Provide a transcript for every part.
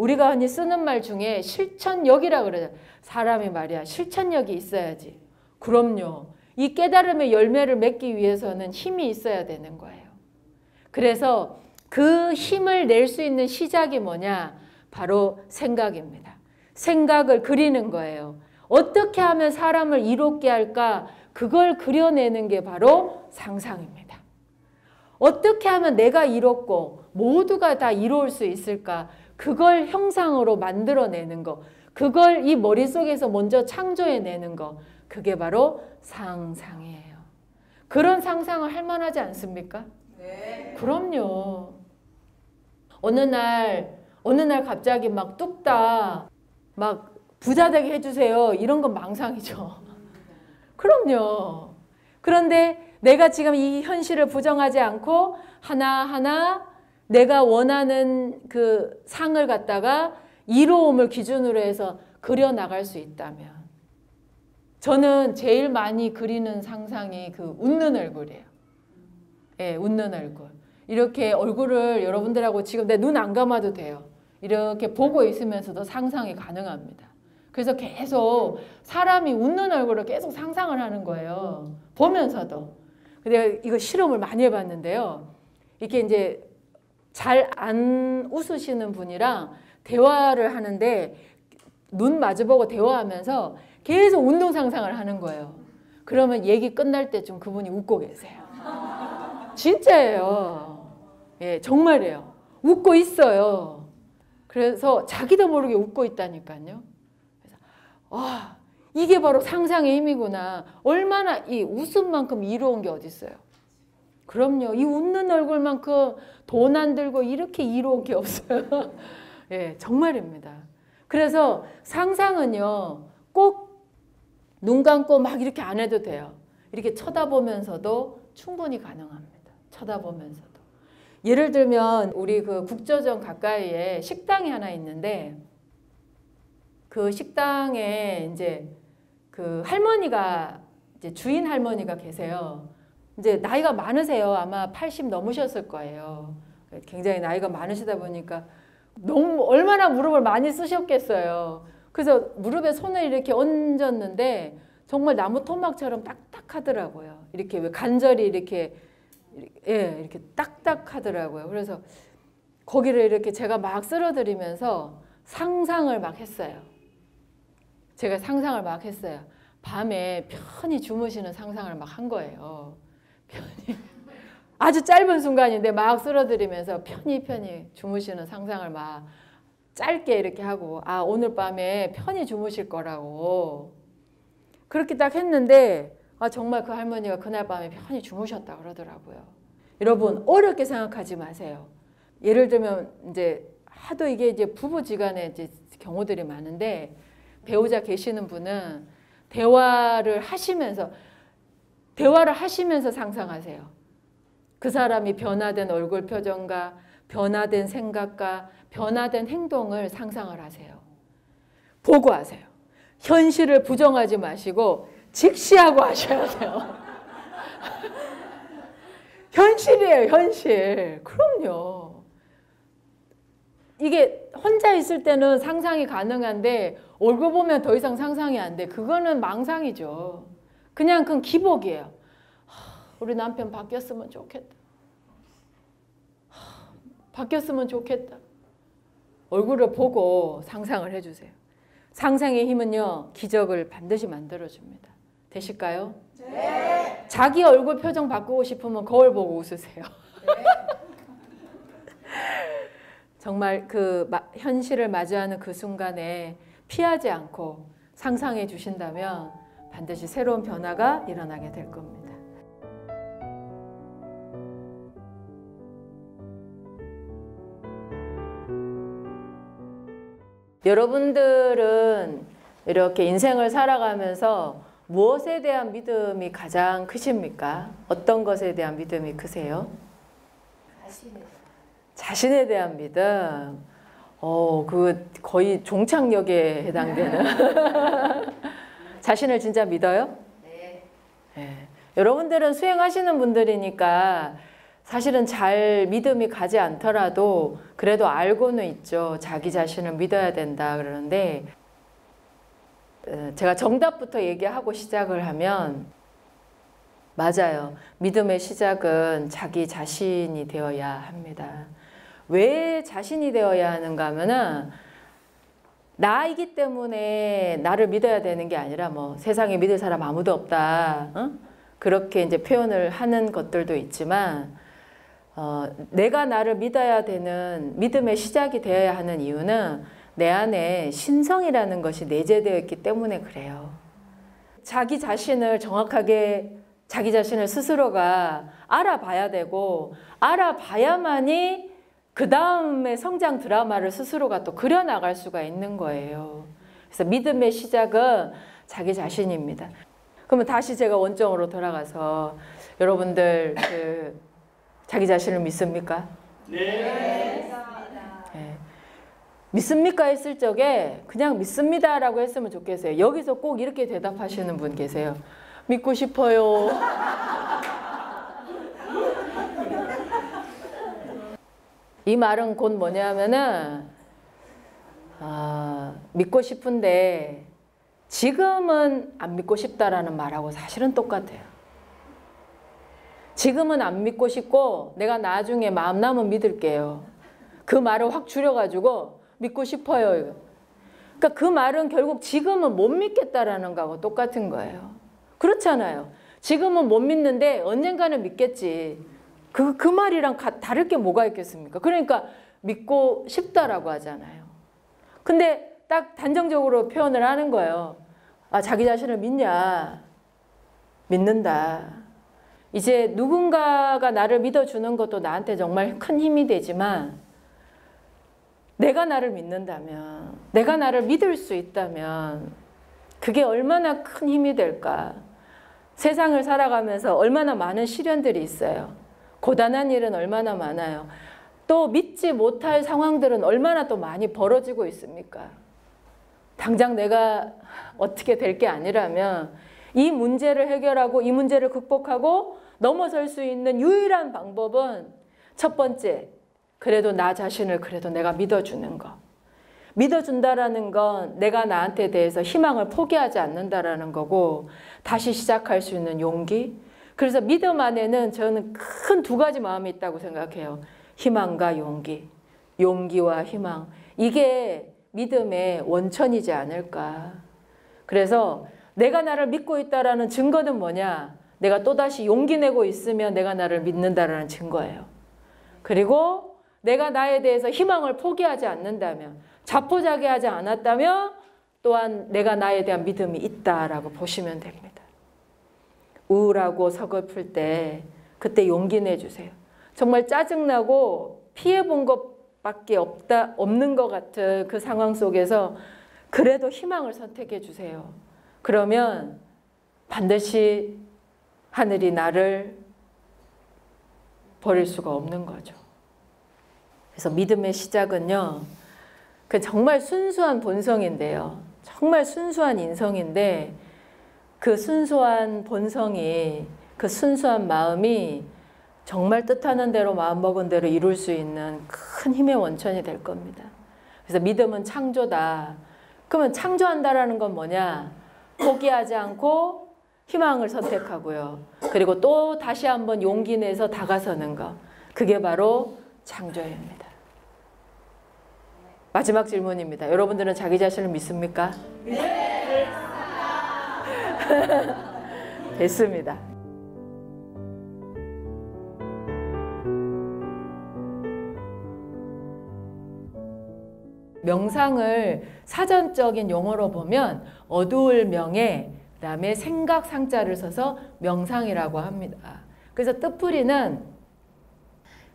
우리가 흔히 쓰는 말 중에 실천력이라 그러잖아요. 사람이 말이야 실천력이 있어야지. 그럼요. 이 깨달음의 열매를 맺기 위해서는 힘이 있어야 되는 거예요. 그래서 그 힘을 낼 수 있는 시작이 뭐냐? 바로 생각입니다. 생각을 그리는 거예요. 어떻게 하면 사람을 이롭게 할까? 그걸 그려내는 게 바로 상상입니다. 어떻게 하면 내가 이롭고 모두가 다 이로울 수 있을까? 그걸 형상으로 만들어내는 거. 그걸 이 머릿속에서 먼저 창조해내는 거. 그게 바로 상상이에요. 그런 상상을 할 만하지 않습니까? 네. 그럼요. 어느 날 갑자기 막 뚝딱 막 부자 되게 해주세요. 이런 건 망상이죠. 그럼요. 그런데 내가 지금 이 현실을 부정하지 않고 하나하나 내가 원하는 그 상을 갖다가 이로움을 기준으로 해서 그려나갈 수 있다면, 저는 제일 많이 그리는 상상이 그 웃는 얼굴이에요. 예, 웃는 얼굴. 이렇게 얼굴을 여러분들하고 지금 내 눈 안 감아도 돼요. 이렇게 보고 있으면서도 상상이 가능합니다. 그래서 계속 사람이 웃는 얼굴을 계속 상상을 하는 거예요. 보면서도. 근데 이거 실험을 많이 해봤는데요. 이렇게 이제 잘 안 웃으시는 분이랑 대화를 하는데 눈 마주보고 대화하면서 계속 운동 상상을 하는 거예요. 그러면 얘기 끝날 때쯤 그분이 웃고 계세요. 진짜예요. 예, 정말이에요. 웃고 있어요. 그래서 자기도 모르게 웃고 있다니까요. 그래서 와, 이게 바로 상상의 힘이구나. 얼마나 이 웃음만큼 이로운 게 어디 있어요? 그럼요. 이 웃는 얼굴만큼 돈 안 들고 이렇게 이로운 게 없어요. 예, 정말입니다. 그래서 상상은요, 꼭 눈 감고 막 이렇게 안 해도 돼요. 이렇게 쳐다보면서도 충분히 가능합니다. 쳐다보면서도. 예를 들면 우리 그 국조정 가까이에 식당이 하나 있는데, 그 식당에 이제 그 할머니가, 이제 주인 할머니가 계세요. 이제 나이가 많으세요. 아마 80 넘으셨을 거예요. 굉장히 나이가 많으시다 보니까 너무 얼마나 무릎을 많이 쓰셨겠어요. 그래서 무릎에 손을 이렇게 얹었는데 정말 나무 토막처럼 딱딱하더라고요. 이렇게 왜 관절이 이렇게, 예, 이렇게 딱딱하더라고요. 그래서 거기를 이렇게 제가 막 쓸어드리면서 상상을 막 했어요. 제가 상상을 막 했어요. 밤에 편히 주무시는 상상을 막 한 거예요. 편히. 아주 짧은 순간인데 막 쓸어드리면서 편히 주무시는 상상을 막 짧게 이렇게 하고, 아, 오늘 밤에 편히 주무실 거라고. 그렇게 딱 했는데, 아, 정말 그 할머니가 그날 밤에 편히 주무셨다 그러더라고요. 여러분, 어렵게 생각하지 마세요. 예를 들면, 이제 하도 이게 이제 부부지간에 이제 경우들이 많은데, 배우자 계시는 분은 대화를 하시면서 상상하세요. 그 사람이 변화된 얼굴 표정과 변화된 생각과 변화된 행동을 상상을 하세요. 보고 하세요. 현실을 부정하지 마시고 직시하고 하셔야 돼요. 현실이에요, 현실. 그럼요. 이게 혼자 있을 때는 상상이 가능한데 얼굴 보면 더 이상 상상이 안 돼. 그거는 망상이죠. 그냥 그건 기복이에요. 우리 남편 바뀌었으면 좋겠다. 바뀌었으면 좋겠다. 얼굴을 보고 상상을 해주세요. 상상의 힘은요, 기적을 반드시 만들어줍니다. 되실까요? 네. 자기 얼굴 표정 바꾸고 싶으면 거울 보고 웃으세요. 네. 정말 그 현실을 맞이하는 그 순간에 피하지 않고 상상해 주신다면 반드시 새로운 변화가 일어나게 될 겁니다. 여러분들은 이렇게 인생을 살아가면서 무엇에 대한 믿음이 가장 크십니까? 어떤 것에 대한 믿음이 크세요? 자신에 대한 믿음. 그 거의 종착역에 해당되는. 자신을 진짜 믿어요? 네. 네. 여러분들은 수행하시는 분들이니까 사실은 잘 믿음이 가지 않더라도 그래도 알고는 있죠. 자기 자신을 믿어야 된다 그러는데 제가 정답부터 얘기하고 시작을 하면 맞아요. 믿음의 시작은 자기 자신이 되어야 합니다. 왜 자신이 되어야 하는가 하면은 나이기 때문에 나를 믿어야 되는 게 아니라 뭐 세상에 믿을 사람 아무도 없다. 그렇게 이제 표현을 하는 것들도 있지만 내가 나를 믿어야 되는 믿음의 시작이 되어야 하는 이유는 내 안에 신성이라는 것이 내재되어 있기 때문에 그래요. 자기 자신을 정확하게 자기 자신을 스스로가 알아봐야 되고 알아봐야만이 그 다음에 성장 드라마를 스스로가 또 그려나갈 수가 있는 거예요. 그래서 믿음의 시작은 자기 자신입니다. 그러면 다시 제가 원점으로 돌아가서 여러분들 자기 자신을 믿습니까? 네. 네. 믿습니까? 했을 적에 그냥 믿습니다라고 했으면 좋겠어요. 여기서 꼭 이렇게 대답하시는 분 계세요. 믿고 싶어요. 이 말은 곧 뭐냐면은 믿고 싶은데 지금은 안 믿고 싶다라는 말하고 사실은 똑같아요. 지금은 안 믿고 싶고 내가 나중에 마음 나면 믿을게요. 그 말을 확 줄여가지고 믿고 싶어요. 그러니까 그 말은 결국 지금은 못 믿겠다라는 거하고 똑같은 거예요. 그렇잖아요. 지금은 못 믿는데 언젠가는 믿겠지. 그 말이랑 다를 게 뭐가 있겠습니까? 그러니까 믿고 싶다라고 하잖아요. 근데 딱 단정적으로 표현을 하는 거예요. 자기 자신을 믿냐? 믿는다. 이제 누군가가 나를 믿어주는 것도 나한테 정말 큰 힘이 되지만 내가 나를 믿는다면, 내가 나를 믿을 수 있다면 그게 얼마나 큰 힘이 될까? 세상을 살아가면서 얼마나 많은 시련들이 있어요. 고단한 일은 얼마나 많아요. 또 믿지 못할 상황들은 얼마나 또 많이 벌어지고 있습니까? 당장 내가 어떻게 될 게 아니라면 이 문제를 해결하고 이 문제를 극복하고 넘어설 수 있는 유일한 방법은 첫 번째, 그래도 나 자신을 그래도 내가 믿어주는 거. 믿어준다라는 건 내가 나한테 대해서 희망을 포기하지 않는다라는 거고 다시 시작할 수 있는 용기. 그래서 믿음 안에는 저는 큰 두 가지 마음이 있다고 생각해요. 희망과 용기. 용기와 희망. 이게 믿음의 원천이지 않을까. 그래서 내가 나를 믿고 있다라는 증거는 뭐냐? 내가 또다시 용기 내고 있으면 내가 나를 믿는다라는 증거예요. 그리고 내가 나에 대해서 희망을 포기하지 않는다면, 자포자기하지 않았다면 또한 내가 나에 대한 믿음이 있다라고 보시면 됩니다. 우울하고 서글플 때 그때 용기 내주세요. 정말 짜증나고 피해본 것밖에 없는 것 같은 그 상황 속에서 그래도 희망을 선택해 주세요. 그러면 반드시 하늘이 나를 버릴 수가 없는 거죠. 그래서 믿음의 시작은요, 그 정말 순수한 본성인데요. 정말 순수한 인성인데 그 순수한 본성이, 그 순수한 마음이 정말 뜻하는 대로 마음먹은 대로 이룰 수 있는 큰 힘의 원천이 될 겁니다. 그래서 믿음은 창조다. 그러면 창조한다라는 건 뭐냐? 포기하지 않고 희망을 선택하고요. 그리고 또 다시 한번 용기 내서 다가서는 것. 그게 바로 창조입니다. 마지막 질문입니다. 여러분들은 자기 자신을 믿습니까? 네. 됐습니다. 명상을 사전적인 용어로 보면 어두울 명에 그다음에 생각 상자를 써서 명상이라고 합니다. 그래서 뜻풀이는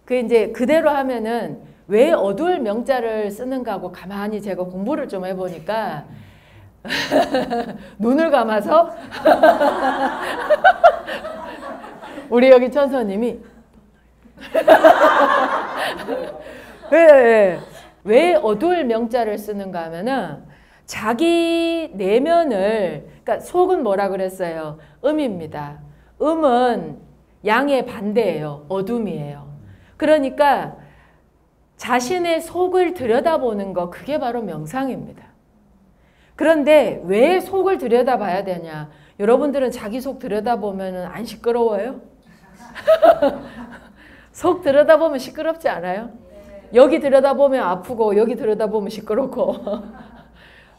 그 이제 그대로 하면은 왜 어두울 명자를 쓰는가 하고 가만히 제가 공부를 좀 해보니까 눈을 감아서 우리 여기 천서님이 왜 어두울 명자를 쓰는가 하면은 자기 내면을, 그러니까 속은 뭐라 그랬어요? 음입니다. 음은 양의 반대예요. 어둠이에요. 그러니까 자신의 속을 들여다보는 거, 그게 바로 명상입니다. 그런데 왜 속을 들여다봐야 되냐? 여러분들은 자기 속 들여다보면 안 시끄러워요? 속 들여다보면 시끄럽지 않아요? 여기 들여다보면 아프고 여기 들여다보면 시끄럽고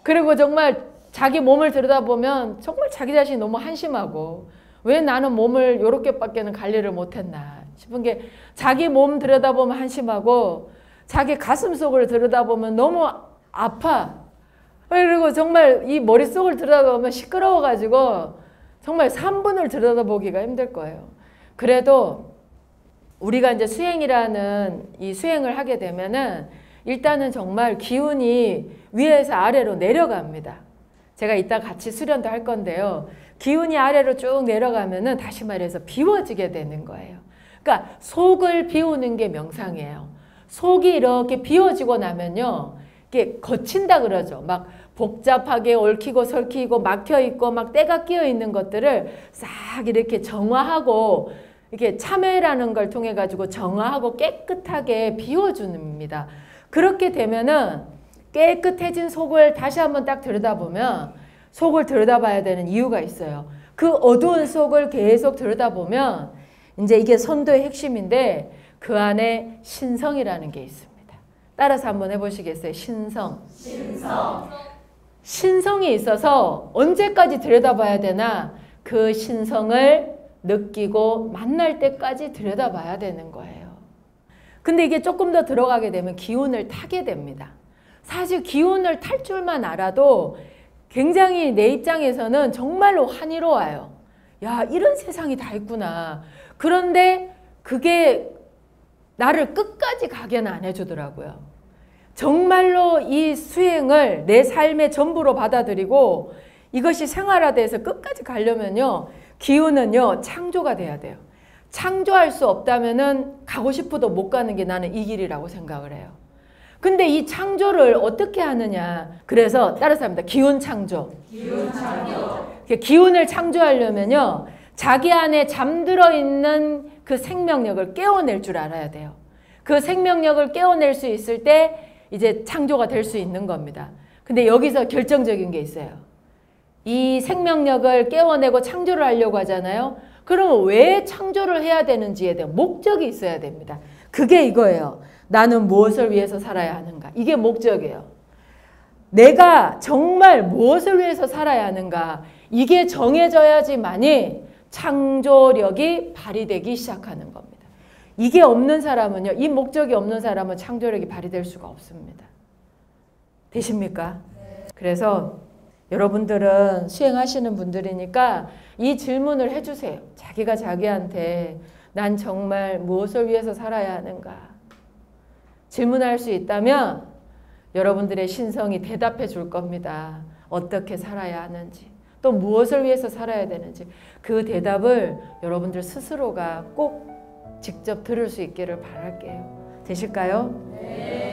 그리고 정말 자기 몸을 들여다보면 정말 자기 자신이 너무 한심하고 왜 나는 몸을 이렇게밖에는 관리를 못했나 싶은 게 자기 몸 들여다보면 한심하고 자기 가슴 속을 들여다보면 너무 아파. 그리고 정말 이 머릿속을 들여다보면 시끄러워가지고 정말 3분을 들여다보기가 힘들 거예요. 그래도 우리가 이제 수행이라는 이 수행을 하게 되면은 일단은 정말 기운이 위에서 아래로 내려갑니다. 제가 이따 같이 수련도 할 건데요. 기운이 아래로 쭉 내려가면은 다시 말해서 비워지게 되는 거예요. 그러니까 속을 비우는 게 명상이에요. 속이 이렇게 비워지고 나면요. 이게 거친다 그러죠. 막 복잡하게 얽히고 설키고 막혀있고 막 때가 끼어있는 것들을 싹 이렇게 정화하고 이렇게 참회라는 걸 통해 가지고 정화하고 깨끗하게 비워줍니다. 그렇게 되면은 깨끗해진 속을 다시 한번 딱 들여다보면 속을 들여다봐야 되는 이유가 있어요. 그 어두운 속을 계속 들여다보면 이제 이게 선도의 핵심인데 그 안에 신성이라는 게 있습니다. 따라서 한번 해보시겠어요? 신성. 신성이 있어서 언제까지 들여다봐야 되나? 그 신성을 느끼고 만날 때까지 들여다봐야 되는 거예요. 근데 이게 조금 더 들어가게 되면 기운을 타게 됩니다. 사실 기운을 탈 줄만 알아도 굉장히 내 입장에서는 정말로 환희로워요. 야, 이런 세상이 다 있구나. 그런데 그게 나를 끝까지 가게는 안 해주더라고요. 정말로 이 수행을 내 삶의 전부로 받아들이고 이것이 생활화돼서 끝까지 가려면요. 기운은요. 창조가 돼야 돼요. 창조할 수 없다면은 가고 싶어도 못 가는 게 나는 이 길이라고 생각을 해요. 근데 이 창조를 어떻게 하느냐. 그래서 따라서 합니다. 기운 창조. 기운을 창조하려면요. 자기 안에 잠들어 있는 그 생명력을 깨워낼 줄 알아야 돼요. 그 생명력을 깨워낼 수 있을 때 이제 창조가 될 수 있는 겁니다. 근데 여기서 결정적인 게 있어요. 이 생명력을 깨워내고 창조를 하려고 하잖아요. 그러면 왜 창조를 해야 되는지에 대한 목적이 있어야 됩니다. 그게 이거예요. 나는 무엇을 위해서 살아야 하는가? 이게 목적이에요. 내가 정말 무엇을 위해서 살아야 하는가? 이게 정해져야지만이 창조력이 발휘되기 시작하는 겁니다. 이게 없는 사람은요. 이 목적이 없는 사람은 창조력이 발휘될 수가 없습니다. 되십니까? 그래서 여러분들은 수행하시는 분들이니까 이 질문을 해주세요. 자기가 자기한테 난 정말 무엇을 위해서 살아야 하는가? 질문할 수 있다면 여러분들의 신성이 대답해 줄 겁니다. 어떻게 살아야 하는지, 또 무엇을 위해서 살아야 되는지 그 대답을 여러분들 스스로가 꼭 직접 들을 수 있기를 바랄게요. 되실까요? 네.